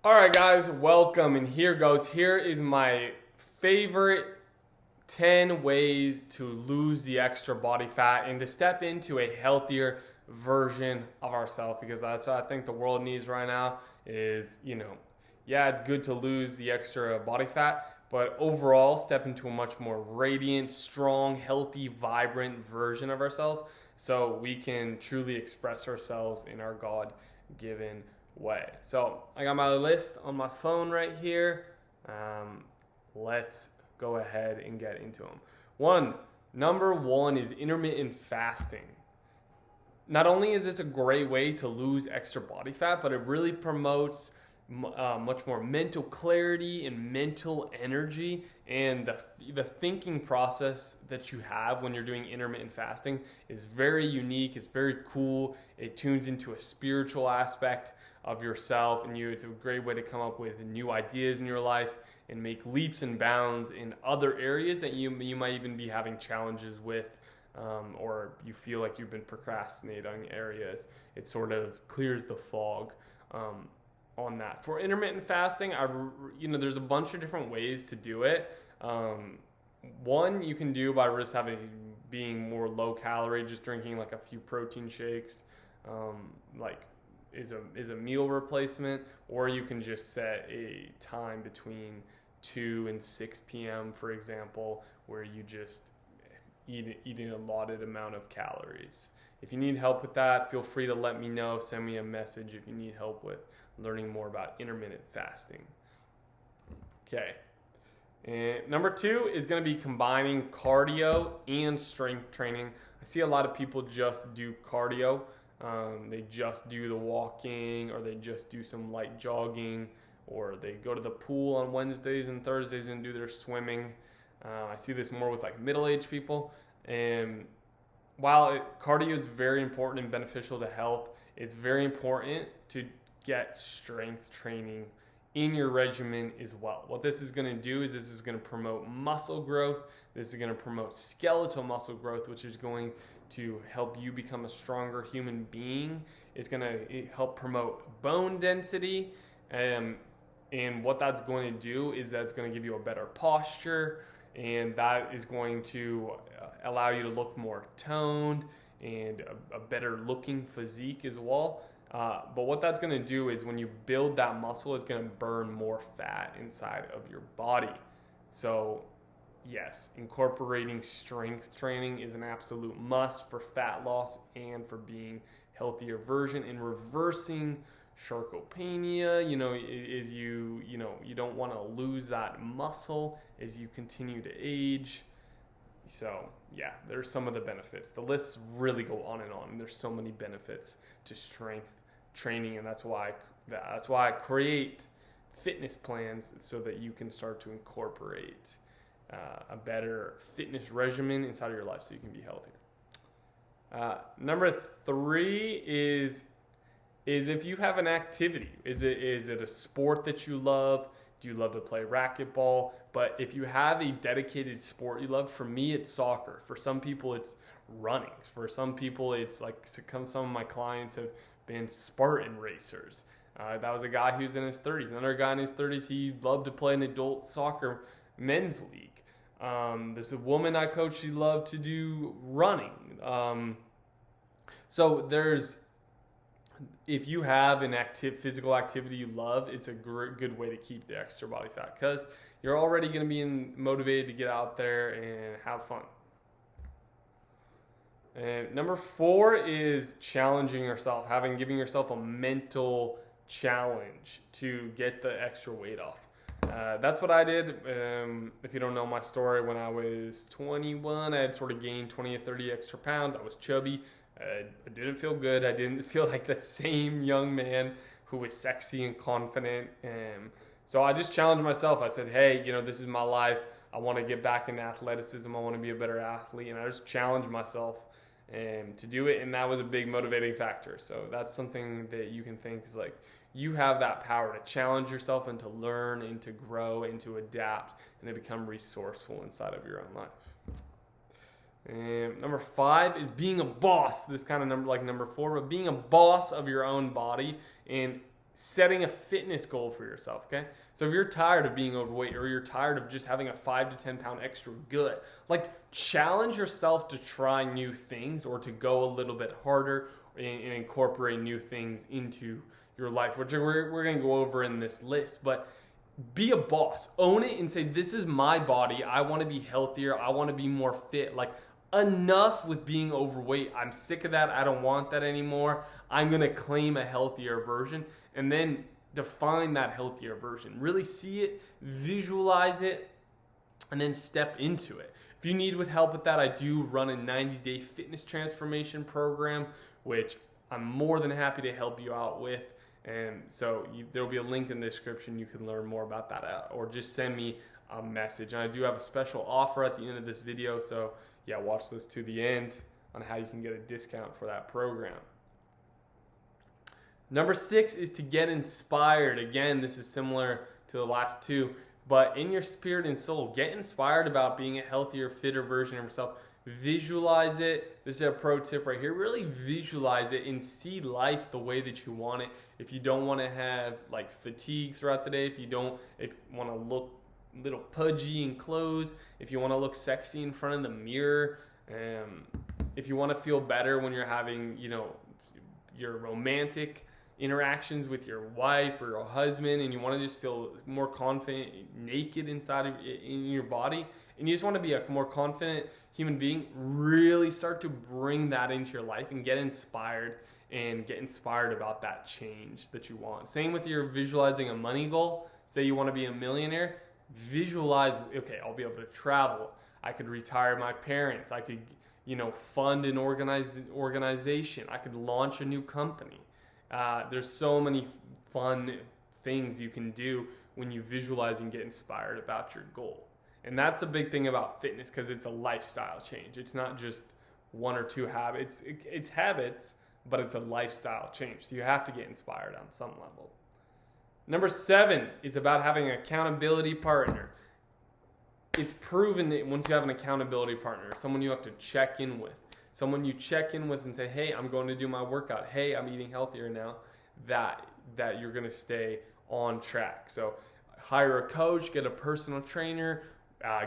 All right, guys, welcome. And here goes. Here is my favorite 10 ways to lose the extra body fat and to step into a healthier version of ourselves, because that's what I think the world needs right now is, yeah, it's good to lose the extra body fat, but overall step into a much more radiant, strong, healthy, vibrant version of ourselves so we can truly express ourselves in our God-given way. So I got my list on my phone right here. Let's go ahead and get into them. Number one is intermittent fasting. Not only is this a great way to lose extra body fat, but it really promotes much more mental clarity and mental energy, and the thinking process that you have when you're doing intermittent fasting is very unique. It's very cool. It tunes into a spiritual aspect of yourself, and it's a great way to come up with new ideas in your life and make leaps and bounds in other areas that you might even be having challenges with, or you feel like you've been procrastinating areas. It sort of clears the fog on that. For intermittent fasting, there's a bunch of different ways to do it. One you can do by just being more low calorie, just drinking like a few protein shakes, is a meal replacement, or you can just set a time between 2 and 6 p.m., for example, where you just eat an allotted amount of calories. If you need help with that, feel free to let me know. Send me a message if you need help with learning more about intermittent fasting. Okay. And number two is going to be combining cardio and strength training. I see a lot of people just do cardio. They just do the walking, or they just do some light jogging, or they go to the pool on Wednesdays and Thursdays and do their swimming. I see this more with like middle-aged people. And while cardio is very important and beneficial to health, it's very important to get strength training in your regimen as well. What this is going to do is this is going to promote muscle growth. This is going to promote skeletal muscle growth, which is going to help you become a stronger human being. It's going to help promote bone density. And what that's going to do is that's going to give you a better posture, and that is going to allow you to look more toned and a better looking physique as well. But what that's going to do is when you build that muscle, it's going to burn more fat inside of your body. So yes, incorporating strength training is an absolute must for fat loss and for being healthier version and reversing sarcopenia. You don't want to lose that muscle as you continue to age. So yeah, there's some of the benefits. The lists really go on and on. There's so many benefits to strength training, and that's why I create fitness plans so that you can start to incorporate a better fitness regimen inside of your life so you can be healthier. Number three is if you have an activity. Is it a sport that you love? Do you love to play racquetball? But if you have a dedicated sport you love, for me it's soccer. For some people it's running. For some people it's like some of my clients have been Spartan racers. That was a guy who's in his 30s. Another guy in his 30s, he loved to play an adult soccer men's league. There's a woman I coach, she loved to do running. So if you have an physical activity you love, it's a good way to keep the extra body fat, because you're already going to be motivated to get out there and have fun. And number four is challenging yourself, giving yourself a mental challenge to get the extra weight off. That's what I did. If you don't know my story, when I was 21, I had sort of gained 20 or 30 extra pounds. I was chubby. I didn't feel good. I didn't feel like the same young man who was sexy and confident. So I just challenged myself. I said, hey, this is my life. I want to get back into athleticism. I want to be a better athlete. And I just challenged myself to do it. And that was a big motivating factor. So that's something that you can think is like, you have that power to challenge yourself and to learn and to grow and to adapt and to become resourceful inside of your own life. And number 5 is being a boss. This kind of number like number 4, but being a boss of your own body and setting a fitness goal for yourself, okay? So if you're tired of being overweight, or you're tired of just having a 5 to 10 pound extra good, like challenge yourself to try new things or to go a little bit harder and incorporate new things into your life, which we're going to go over in this list. But be a boss, own it, and say, this is my body. I want to be healthier. I want to be more fit. Like, enough with being overweight. I'm sick of that. I don't want that anymore. I'm going to claim a healthier version, and then define that healthier version. Really see it, visualize it, and then step into it. If you need help with that, I do run a 90-day fitness transformation program, which I'm more than happy to help you out with. And so there'll be a link in the description. You can learn more about that, or just send me a message. And I do have a special offer at the end of this video, so yeah, watch this to the end on how you can get a discount for that program. Number 6 is to get inspired. Again, this is similar to the last two, but in your spirit and soul, get inspired about being a healthier, fitter version of yourself. Visualize it. This is a pro tip right here. Really visualize it and see life the way that you want it. If you don't want to have like fatigue throughout the day, if you want to look a little pudgy in clothes, if you want to look sexy in front of the mirror, if you want to feel better when you're having, your romantic interactions with your wife or your husband, and you want to just feel more confident, naked in your body, and you just want to be a more confident human being, really start to bring that into your life and get inspired about that change that you want. Same with your visualizing a money goal. Say you want to be a millionaire, visualize, okay, I'll be able to travel. I could retire my parents. I could, fund an organization. I could launch a new company. There's so many fun things you can do when you visualize and get inspired about your goal. And that's a big thing about fitness, because it's a lifestyle change. It's not just one or two habits. It's habits, but it's a lifestyle change. So you have to get inspired on some level. Number 7 is about having an accountability partner. It's proven that once you have an accountability partner, someone you have to check in with, someone you check in with and say, hey, I'm going to do my workout. Hey, I'm eating healthier now, that you're going to stay on track. So hire a coach, get a personal trainer,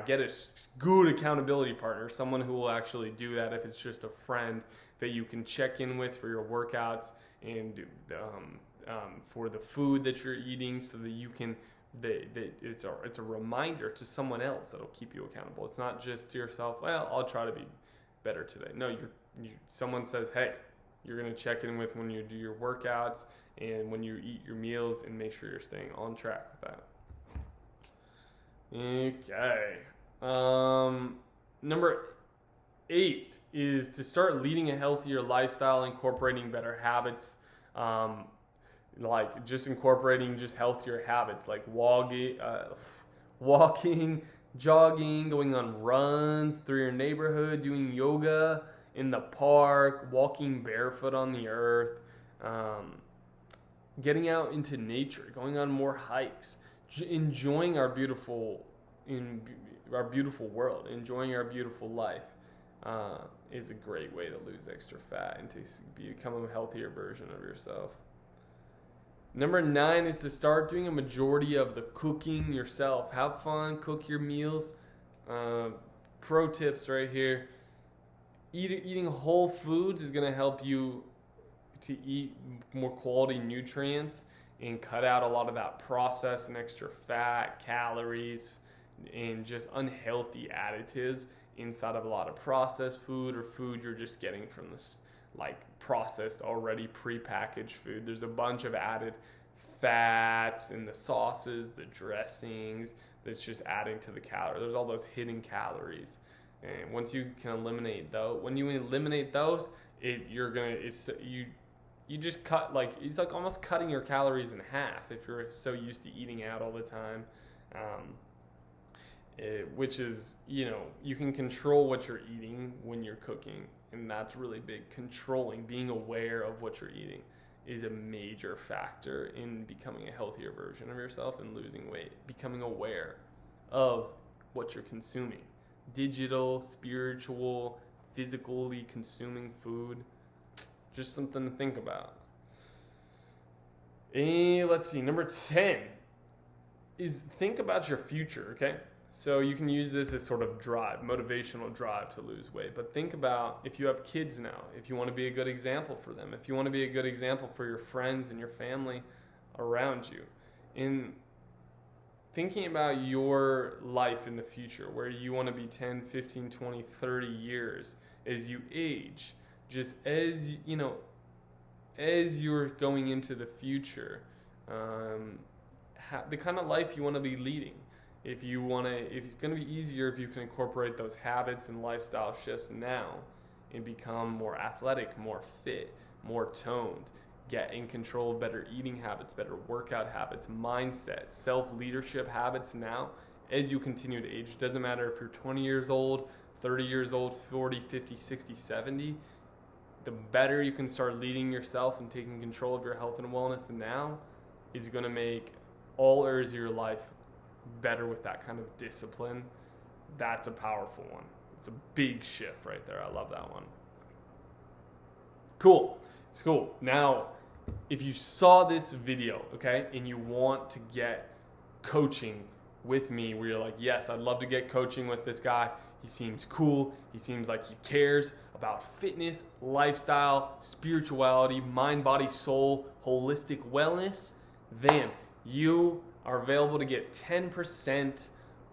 get a good accountability partner, someone who will actually do that. If it's just a friend that you can check in with for your workouts and for the food that you're eating, so that you can, it's a reminder to someone else that'll keep you accountable. It's not just to yourself, well, I'll try to be better today. No, someone says, hey, you're going to check in with when you do your workouts and when you eat your meals, and make sure you're staying on track with that. Okay. Number 8 is to start leading a healthier lifestyle, incorporating better habits, like just incorporating just healthier habits, like walking, jogging, going on runs through your neighborhood, doing yoga in the park, walking barefoot on the earth, getting out into nature, going on more hikes, enjoying our beautiful world, enjoying our beautiful life is a great way to lose extra fat and to become a healthier version of yourself. Number 9 is to start doing a majority of the cooking yourself. Have fun, cook your meals. Pro tips right here. Eating whole foods is going to help you to eat more quality nutrients and cut out a lot of that processed and extra fat, calories, and just unhealthy additives inside of a lot of processed food, or food you're just getting from this like processed, already prepackaged food. There's a bunch of added fats in the sauces, the dressings, that's just adding to the calorie. There's all those hidden calories. And once you can eliminate those, you just cut, like, it's like almost cutting your calories in half if you're so used to eating out all the time. Which is, you can control what you're eating when you're cooking, and that's really big. Controlling, being aware of what you're eating is a major factor in becoming a healthier version of yourself and losing weight. Becoming aware of what you're consuming. Digital, spiritual, physically consuming food. Just something to think about. Let's see. Number 10 is think about your future, okay? So you can use this as sort of drive, motivational drive to lose weight. But think about if you have kids now, if you want to be a good example for them, if you want to be a good example for your friends and your family around you. In thinking about your life in the future, where you want to be 10, 15, 20, 30 years as you age, just as, you know, as you're going into the future, the kind of life you want to be leading. If it's going to be easier if you can incorporate those habits and lifestyle shifts now and become more athletic, more fit, more toned, get in control of better eating habits, better workout habits, mindset, self-leadership habits now as you continue to age. It doesn't matter if you're 20 years old, 30 years old, 40, 50, 60, 70. The better you can start leading yourself and taking control of your health and wellness now is going to make all areas of your life better with that kind of discipline. That's a powerful one. It's a big shift right there. I love that one. Cool. It's cool. Now, if you saw this video, okay, and you want to get coaching with me where you're like, yes, I'd love to get coaching with this guy. He seems cool. He seems like he cares about fitness, lifestyle, spirituality, mind, body, soul, holistic wellness, then you are available to get 10%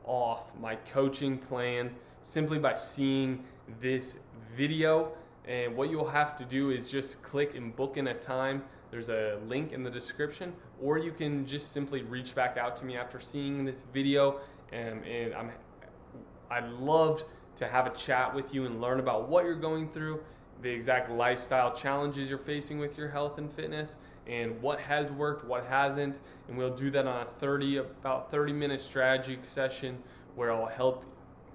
off my coaching plans simply by seeing this video. And what you'll have to do is just click and book in a time. There's a link in the description, or you can just simply reach back out to me after seeing this video. And I'd love to have a chat with you and learn about what you're going through, the exact lifestyle challenges you're facing with your health and fitness, and what has worked, what hasn't. And we'll do that on about 30-minute strategy session where I'll help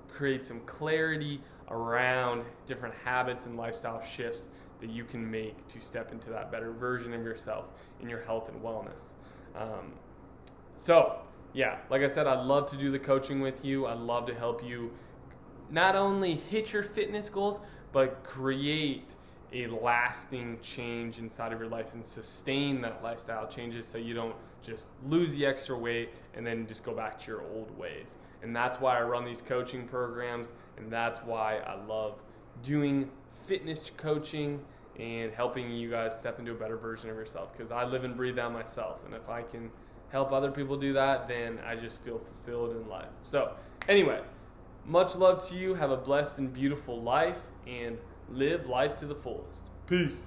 create some clarity around different habits and lifestyle shifts that you can make to step into that better version of yourself in your health and wellness. So yeah, like I said, I'd love to do the coaching with you. I'd love to help you not only hit your fitness goals, but create a lasting change inside of your life and sustain that lifestyle changes so you don't just lose the extra weight and then just go back to your old ways. And that's why I run these coaching programs, and that's why I love doing fitness coaching and helping you guys step into a better version of yourself, because I live and breathe that myself. And if I can help other people do that, then I just feel fulfilled in life. So anyway, much love to you. Have a blessed and beautiful life and live life to the fullest. Peace.